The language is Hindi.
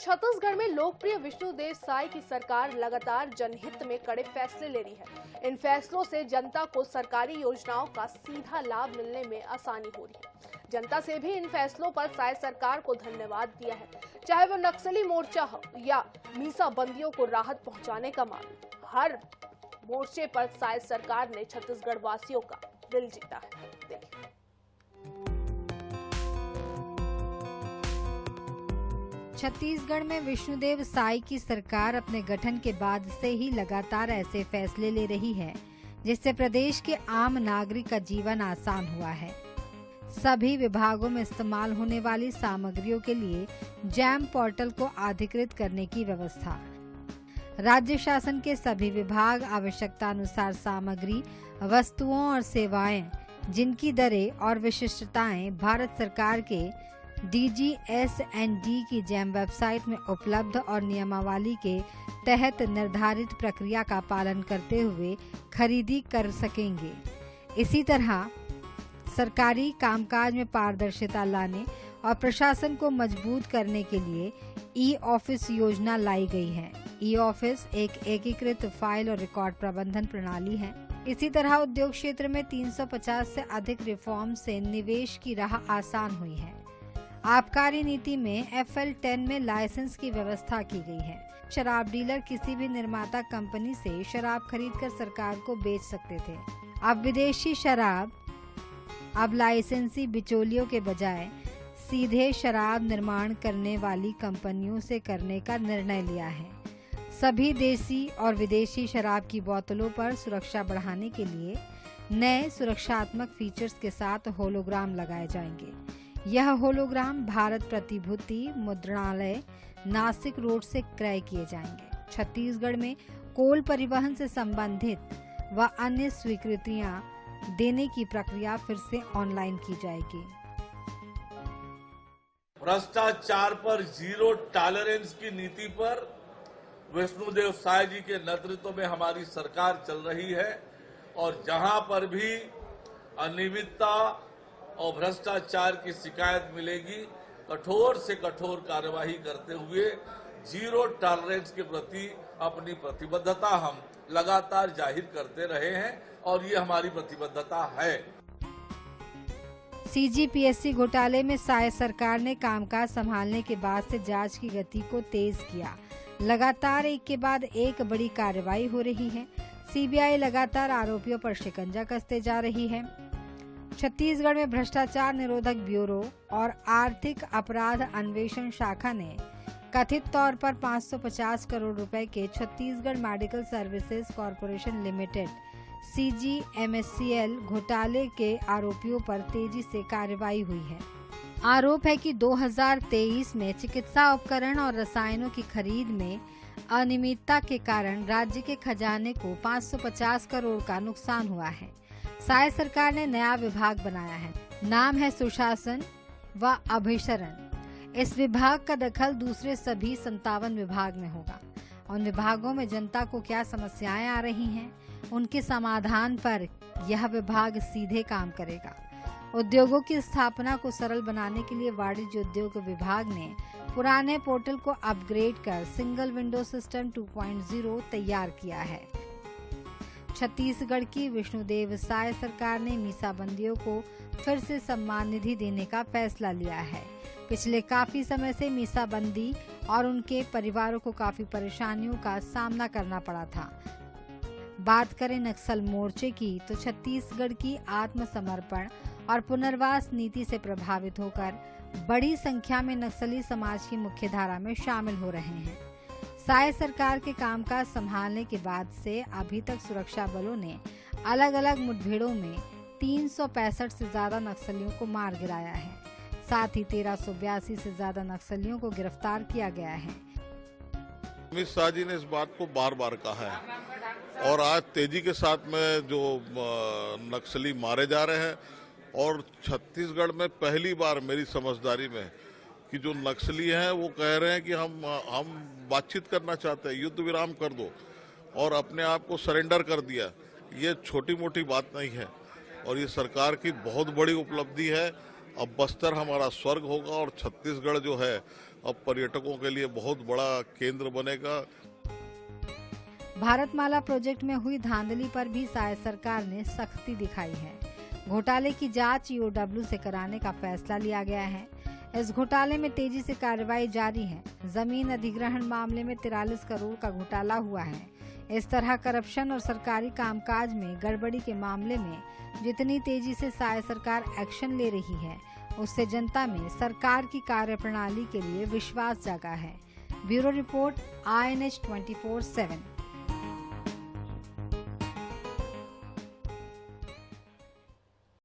छत्तीसगढ़ में लोकप्रिय विष्णुदेव साय की सरकार लगातार जनहित में कड़े फैसले ले रही है। इन फैसलों से जनता को सरकारी योजनाओं का सीधा लाभ मिलने में आसानी हो रही है। जनता से भी इन फैसलों पर साय सरकार को धन्यवाद दिया है, चाहे वो नक्सली मोर्चा हो या मीसा बंदियों को राहत पहुंचाने का मामला। हर मोर्चे पर साय सरकार ने छत्तीसगढ़ वासियों का दिल जीता है। देखिए। छत्तीसगढ़ में विष्णुदेव साय की सरकार अपने गठन के बाद से ही लगातार ऐसे फैसले ले रही है जिससे प्रदेश के आम नागरिक का जीवन आसान हुआ है। सभी विभागों में इस्तेमाल होने वाली सामग्रियों के लिए जैम पोर्टल को अधिकृत करने की व्यवस्था। राज्य शासन के सभी विभाग आवश्यकता अनुसार सामग्री, वस्तुओं और सेवाएं जिनकी दरें और विशिष्टताएं भारत सरकार के DGS&D की जैम वेबसाइट में उपलब्ध और नियमावली के तहत निर्धारित प्रक्रिया का पालन करते हुए खरीदी कर सकेंगे। इसी तरह सरकारी कामकाज में पारदर्शिता लाने और प्रशासन को मजबूत करने के लिए ई-ऑफिस योजना लाई गई है। ई-ऑफिस एक एकीकृत फाइल और रिकॉर्ड प्रबंधन प्रणाली है। इसी तरह उद्योग क्षेत्र में 350 से अधिक रिफॉर्म से निवेश की राह आसान हुई है। आबकारी नीति में FL10 में लाइसेंस की व्यवस्था की गई है। शराब डीलर किसी भी निर्माता कंपनी से शराब खरीदकर सरकार को बेच सकते थे। अब विदेशी शराब लाइसेंसी बिचौलियों के बजाय सीधे शराब निर्माण करने वाली कंपनियों से करने का निर्णय लिया है। सभी देसी और विदेशी शराब की बोतलों पर सुरक्षा बढ़ाने के लिए नए सुरक्षात्मक फीचर्स के साथ होलोग्राम लगाए जाएंगे। यह होलोग्राम भारत प्रतिभूति मुद्रणालय नासिक रोड से क्रय किए जाएंगे। छत्तीसगढ़ में कोल परिवहन से संबंधित व अन्य स्वीकृतियां देने की प्रक्रिया फिर से ऑनलाइन की जाएगी। भ्रष्टाचार पर जीरो टॉलरेंस की नीति पर विष्णुदेव साय जी के नेतृत्व में हमारी सरकार चल रही है और जहां पर भी अनियमितता और भ्रष्टाचार की शिकायत मिलेगी, कठोर से कठोर कार्यवाही करते हुए जीरो टॉलरेंस के प्रति अपनी प्रतिबद्धता हम लगातार जाहिर करते रहे हैं और ये हमारी प्रतिबद्धता है। CGPSC घोटाले में साय सरकार ने कामकाज संभालने के बाद से जांच की गति को तेज किया। लगातार एक के बाद एक बड़ी कार्रवाई हो रही है। CBI लगातार आरोपियों पर शिकंजा कसते जा रही है। छत्तीसगढ़ में भ्रष्टाचार निरोधक ब्यूरो और आर्थिक अपराध अन्वेषण शाखा ने कथित तौर पर 550 करोड़ रुपए के Chhattisgarh medical services corporation limited CGMSCL घोटाले के आरोपियों पर तेजी से कार्रवाई हुई है। आरोप है कि 2023 में चिकित्सा उपकरण और रसायनों की खरीद में अनियमितता के कारण राज्य के खजाने को 550 करोड़ का नुकसान हुआ है। साय सरकार ने नया विभाग बनाया है, नाम है सुशासन व अभिसरण। इस विभाग का दखल दूसरे सभी 57 विभाग में होगा। उन विभागों में जनता को क्या समस्याएं आ रही हैं, उनके समाधान पर यह विभाग सीधे काम करेगा। उद्योगों की स्थापना को सरल बनाने के लिए वाणिज्य उद्योग विभाग ने पुराने पोर्टल को अपग्रेड कर सिंगल विंडो सिस्टम 2.0 तैयार किया है। छत्तीसगढ़ की विष्णुदेव साय सरकार ने मीसाबंदियों को फिर से सम्मान निधि देने का फैसला लिया है। पिछले काफी समय से मीसाबंदी और उनके परिवारों को काफी परेशानियों का सामना करना पड़ा था। बात करें नक्सल मोर्चे की तो छत्तीसगढ़ की आत्मसमर्पण और पुनर्वास नीति से प्रभावित होकर बड़ी संख्या में नक्सली समाज की मुख्यधारा में शामिल हो रहे हैं। साय सरकार के कामकाज संभालने के बाद से अभी तक सुरक्षा बलों ने अलग अलग मुठभेड़ों में 365 से ज्यादा नक्सलियों को मार गिराया है। साथ ही 1382 से ज्यादा नक्सलियों को गिरफ्तार किया गया है। अमित शाह जी ने इस बात को बार बार कहा है और आज तेजी के साथ में जो नक्सली मारे जा रहे हैं और छत्तीसगढ़ में पहली बार मेरी समझदारी में कि जो नक्सली हैं वो कह रहे हैं कि हम बातचीत करना चाहते हैं, युद्ध विराम कर दो और अपने आप को सरेंडर कर दिया। ये छोटी मोटी बात नहीं है और ये सरकार की बहुत बड़ी उपलब्धि है। अब बस्तर हमारा स्वर्ग होगा और छत्तीसगढ़ जो है अब पर्यटकों के लिए बहुत बड़ा केंद्र बनेगा। भारतमाला प्रोजेक्ट में हुई धांधली पर भी साय सरकार ने सख्ती दिखाई है। घोटाले की जांच ईओडब्ल्यू से कराने का फैसला लिया गया है। इस घोटाले में तेजी से कार्रवाई जारी है। जमीन अधिग्रहण मामले में 43 करोड़ का घोटाला हुआ है। इस तरह करप्शन और सरकारी कामकाज में गड़बड़ी के मामले में जितनी तेजी से साय सरकार एक्शन ले रही है, उससे जनता में सरकार की कार्यप्रणाली के लिए विश्वास जागा है। Bureau report, INH 24/7।